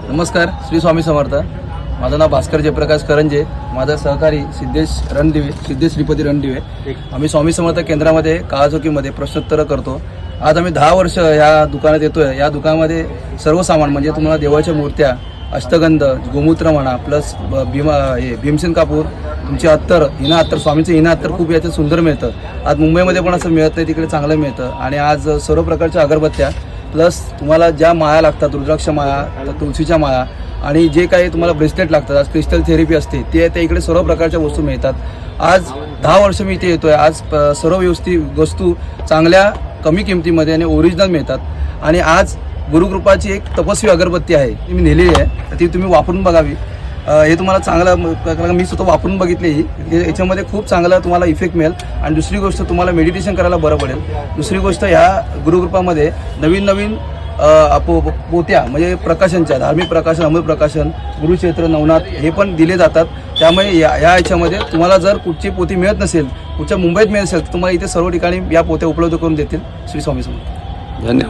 नमस्कार, श्री स्वामी समर्थ। माझं नाव भास्कर जयप्रकाश करंजे, माझा सहकारी सिद्धेश श्रीपती रणदिवे। आम्ही स्वामी समर्थ केंद्रामध्ये काळाचौकीमध्ये प्रश्नोत्तर करतो। आज आम्ही 10 वर्ष या दुकानात येतोय। या दुकानामध्ये सर्व सामान म्हणजे तुम्हाला देवाच्या मूर्त्या, अष्टगंध, गोमूत्र म्हणा, प्लस भीमसेन कापूर, तुमचे अत्तर, हिना अत्तर, स्वामीचं हिना अत्तर खूप याचं सुंदर मिळतं। आज मुंबईमध्ये पण असं मिळत नाही, तिकडे चांगलं मिळतं। आणि आज सर्व प्रकारच्या अगरबत्त्या प्लस तुम्हाला ज्या माळा लागतात, रुद्राक्ष माळा, तुळशीच्या माळा आणि जे काही तुम्हाला ब्रेसलेट लागतात, आज क्रिस्टल थेरपी असते ते इकडे सर्व प्रकारच्या वस्तू मिळतात। आज 10 वर्ष मी इथे येतोय। आज सर्व व्यवस्थित वस्तू चांगल्या कमी किमतीमध्ये आणि ओरिजिनल मिळतात। आणि आज गुरुकृपाची एक तपस्वी अगरबत्ती आहे, ती मी नेलेली आहे, ती तुम्ही वापरून बघावी। हे तुम्हाला चांगलं, मी स्वतः वापरून बघितली। याच्यामध्ये खूप चांगला तुम्हाला इफेक्ट मिळेल। आणि दुसरी गोष्ट, तुम्हाला मेडिटेशन करायला बरं पडेल। दुसरी गोष्ट, ह्या गुरुकृपामध्ये नवीन पोत्या म्हणजे प्रकाशनच्या, धार्मिक प्रकाशन, अमृत प्रकाशन, गुरुक्षेत्र, नवनाथ हे पण दिले जातात। त्यामुळे याच्यामध्ये तुम्हाला जर कुठची पोथी मिळत नसेल, कुठच्या मुंबईत मिळत असेल, तर तुम्हाला इथे सर्व ठिकाणी या पोत्या उपलब्ध करून देतील। श्री स्वामी समर्थ। धन्यवाद।